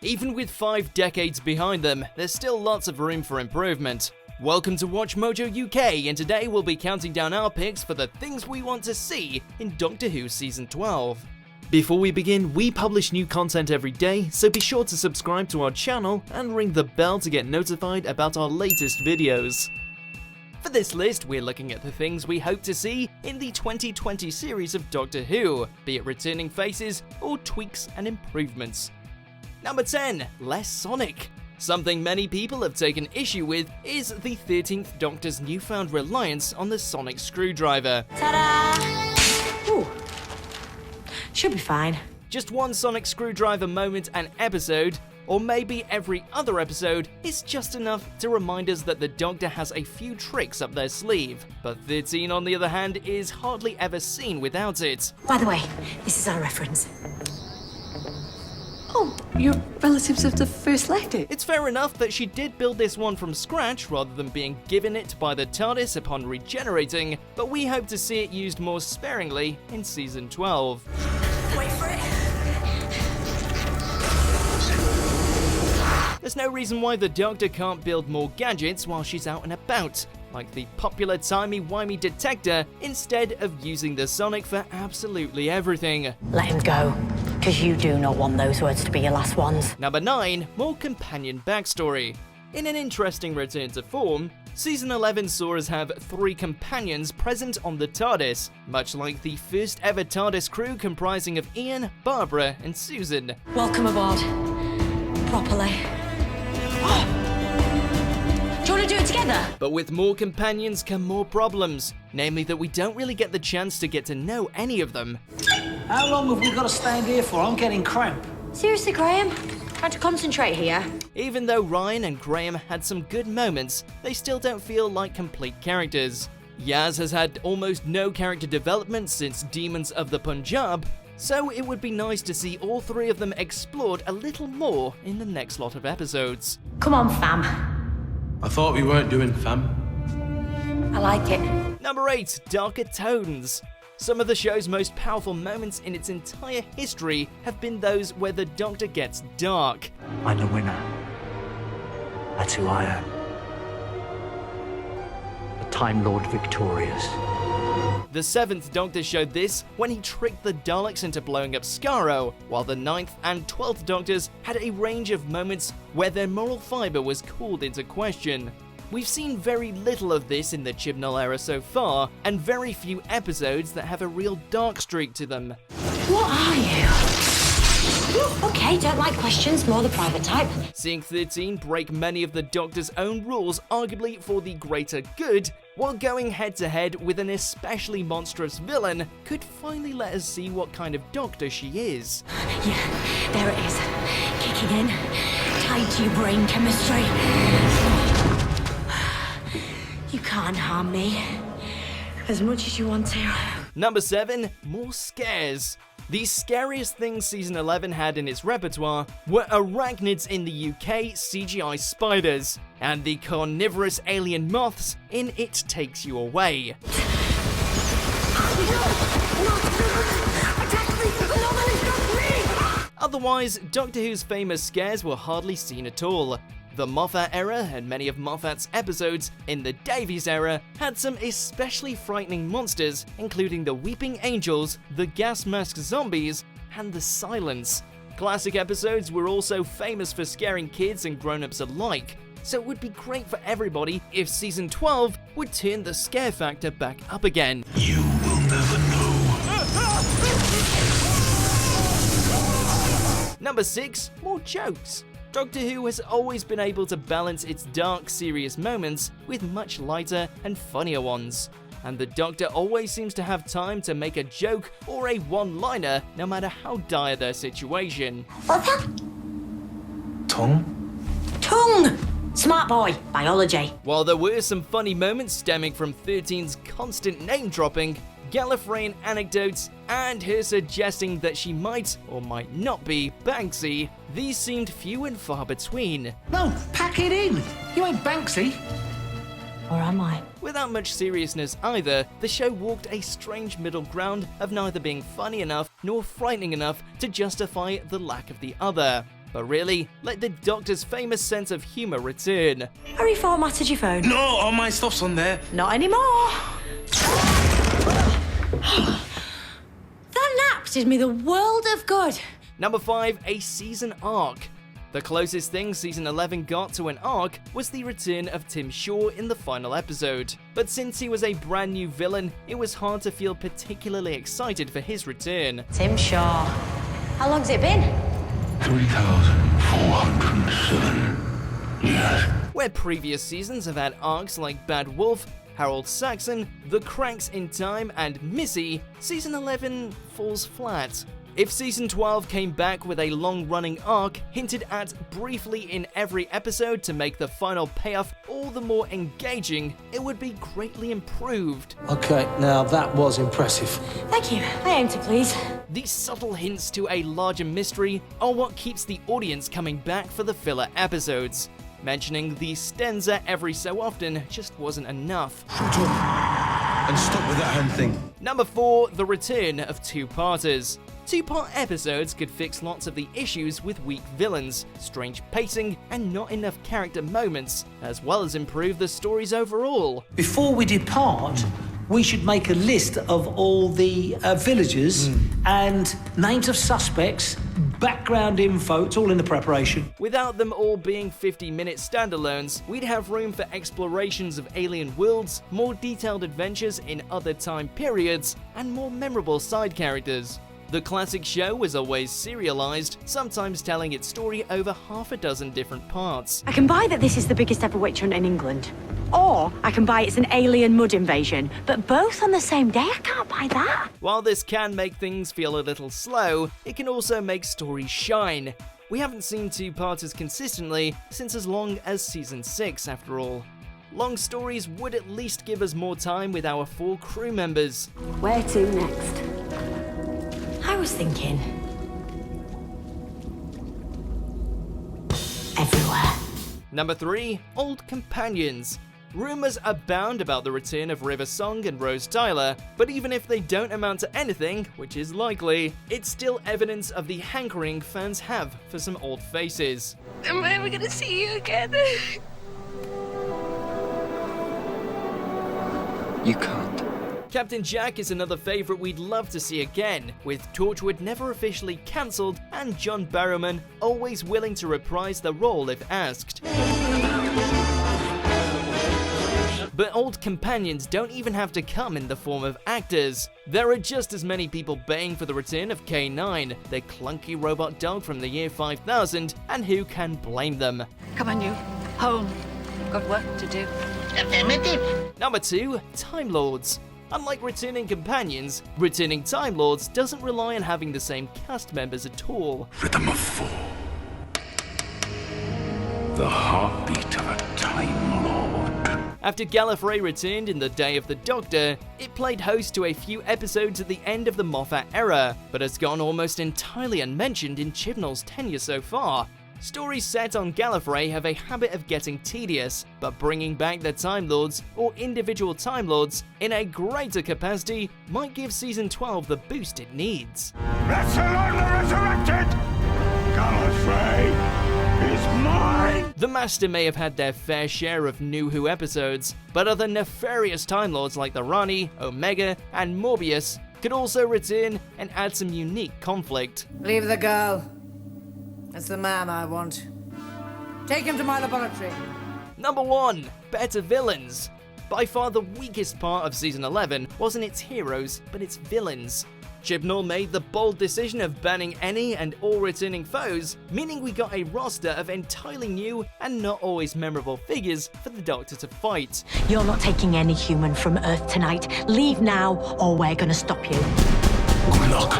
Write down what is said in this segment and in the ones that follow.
Even with 5 decades behind them, there's still lots of room for improvement. Welcome to WatchMojo UK, and today we'll be counting down our picks for the things we want to see in Doctor Who Season 12. Before we begin, we publish new content every day, so be sure to subscribe to our channel and ring the bell to get notified about our latest videos. For this list, we're looking at the things we hope to see in the 2020 series of Doctor Who, be it returning faces or tweaks and improvements. Number 10. Less Sonic. Something many people have taken issue with is the 13th Doctor's newfound reliance on the sonic screwdriver. Ta-da! Ooh. Should be fine. Just one sonic screwdriver moment an episode, or maybe every other episode, is just enough to remind us that the Doctor has a few tricks up their sleeve. But 13, on the other hand, is hardly ever seen without it. By the way, this is our reference. Oh, you're relatives of the First Lady? It's fair enough that she did build this one from scratch rather than being given it by the TARDIS upon regenerating, but we hope to see it used more sparingly in Season 12. Wait for it. There's no reason why the Doctor can't build more gadgets while she's out and about, like the popular timey-wimey detector, instead of using the sonic for absolutely everything. Let him go, because you do not want those words to be your last ones. Number 9. More companion backstory. In an interesting return to form, Season 11 saw us have 3 companions present on the TARDIS, much like the first ever TARDIS crew comprising of Ian, Barbara and Susan. Welcome aboard. Properly. Do you want to do it together? But with more companions come more problems, namely that we don't really get the chance to get to know any of them. How long have we got to stand here for? I'm getting cramp. Seriously, Graham? Trying to concentrate here. Even though Ryan and Graham had some good moments, they still don't feel like complete characters. Yaz has had almost no character development since Demons of the Punjab, so it would be nice to see all 3 of them explored a little more in the next lot of episodes. Come on, fam. I thought we weren't doing fam. I like it. Number 8. Darker Tones. Some of the show's most powerful moments in its entire history have been those where the Doctor gets dark. I'm the winner. That's who I am. The Time Lord victorious. The 7th Doctor showed this when he tricked the Daleks into blowing up Skaro, while the 9th and 12th Doctors had a range of moments where their moral fibre was called into question. We've seen very little of this in the Chibnall era so far, and very few episodes that have a real dark streak to them. What are you? Okay, don't like questions, more the private type. Seeing 13 break many of the Doctor's own rules, arguably for the greater good, while going head-to-head with an especially monstrous villain, could finally let us see what kind of Doctor she is. Yeah, there it is. Kicking in, tied to your brain chemistry. You can't harm me as much as you want to. Number 7. More scares. The scariest things Season 11 had in its repertoire were arachnids in the UK CGI spiders, and the carnivorous alien moths in It Takes You Away. Otherwise, Doctor Who's famous scares were hardly seen at all. The Moffat era and many of Moffat's episodes in the Davies era had some especially frightening monsters, including the Weeping Angels, the Gas Mask Zombies, and the Silence. Classic episodes were also famous for scaring kids and grown-ups alike, so it would be great for everybody if Season 12 would turn the scare factor back up again. You will never know. Number 6. More jokes. Doctor Who has always been able to balance its dark, serious moments with much lighter and funnier ones. And the Doctor always seems to have time to make a joke or a one-liner, no matter how dire their situation. What's that? Tongue? Tongue! Smart boy, biology. While there were some funny moments stemming from 13's constant name-dropping, Gallifreyan anecdotes, and her suggesting that she might or might not be Banksy, these seemed few and far between. No, pack it in. You ain't Banksy. Or am I? Without much seriousness either, the show walked a strange middle ground of neither being funny enough nor frightening enough to justify the lack of the other. But really, let the Doctor's famous sense of humour return. I reformatted your phone. No, all my stuff's on there. Not anymore. That nap did me the world of good. Number 5, a season arc. The closest thing season 11 got to an arc was the return of Tim Shaw in the final episode. But since he was a brand new villain, it was hard to feel particularly excited for his return. Tim Shaw. How long's it been? 3,407 years. Where previous seasons have had arcs like Bad Wolf, Harold Saxon, The Cracks in Time, and Missy, season 11 falls flat. If season 12 came back with a long-running arc, hinted at briefly in every episode to make the final payoff all the more engaging, it would be greatly improved. Okay, now that was impressive. Thank you. I aim to please. These subtle hints to a larger mystery are what keeps the audience coming back for the filler episodes. Mentioning the stanza every so often just wasn't enough. Shut up and stop with that hand thing. Number 4, the return of two-parters. Two-part episodes could fix lots of the issues with weak villains, strange pacing, and not enough character moments, as well as improve the stories overall. Before we depart, we should make a list of all the villagers and names of suspects, background info, it's all in the preparation. Without them all being 50-minute standalones, we'd have room for explorations of alien worlds, more detailed adventures in other time periods, and more memorable side characters. The classic show was always serialized, sometimes telling its story over half a dozen different parts. I can buy that this is the biggest ever witch hunt in England. Or I can buy it's an alien mud invasion. But both on the same day, I can't buy that. While this can make things feel a little slow, it can also make stories shine. We haven't seen two-parters consistently since as long as season 6, after all. Long stories would at least give us more time with our 4 crew members. Where to next? I was thinking... everywhere. Number 3, Old Companions. Rumours abound about the return of River Song and Rose Tyler, but even if they don't amount to anything, which is likely, it's still evidence of the hankering fans have for some old faces. Am I ever gonna see you again? You can't. Captain Jack is another favourite we'd love to see again, with Torchwood never officially cancelled and John Barrowman always willing to reprise the role if asked. But Old Companions don't even have to come in the form of actors. There are just as many people baying for the return of K9, the clunky robot dog from the year 5000, and who can blame them? Come on, you. Home. Got work to do. Number 2, Time Lords. Unlike returning companions, returning Time Lords doesn't rely on having the same cast members at all. Rhythm of 4. The heartbeat of a Time Lord. After Gallifrey returned in The Day of the Doctor, it played host to a few episodes at the end of the Moffat era, but has gone almost entirely unmentioned in Chibnall's tenure so far. Stories set on Gallifrey have a habit of getting tedious, but bringing back the Time Lords or individual Time Lords in a greater capacity might give Season 12 the boost it needs. Wrestle on the resurrected! Gallifrey is mine! The Master may have had their fair share of New Who episodes, but other nefarious Time Lords like the Rani, Omega, and Morbius could also return and add some unique conflict. Leave the girl. It's the man I want. Take him to my laboratory. Number 1, better villains. By far the weakest part of Season 11 wasn't its heroes, but its villains. Chibnall made the bold decision of banning any and all returning foes, meaning we got a roster of entirely new and not always memorable figures for the Doctor to fight. You're not taking any human from Earth tonight. Leave now, or we're gonna stop you. Good luck.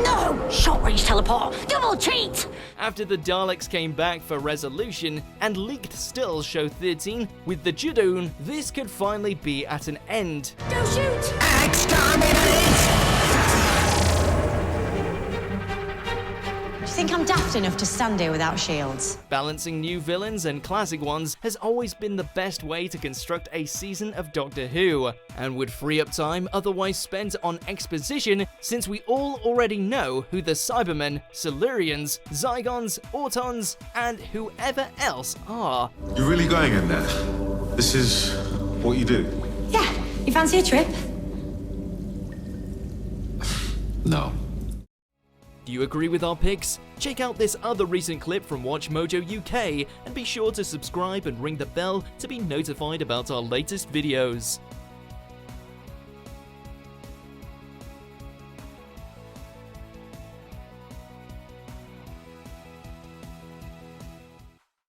No! Short-range teleport! Double cheat! After the Daleks came back for Resolution and leaked stills show 13 with the Judoon, this could finally be at an end. Don't shoot! Exterminate! think I'm daft enough to stand here without shields? Balancing new villains and classic ones has always been the best way to construct a season of Doctor Who, and would free up time otherwise spent on exposition, since we all already know who the Cybermen, Silurians, Zygons, Autons, and whoever else are. You're really going in there? This is what you do? Yeah, you fancy a trip? No. Do you agree with our picks? Check out this other recent clip from WatchMojo UK, and be sure to subscribe and ring the bell to be notified about our latest videos.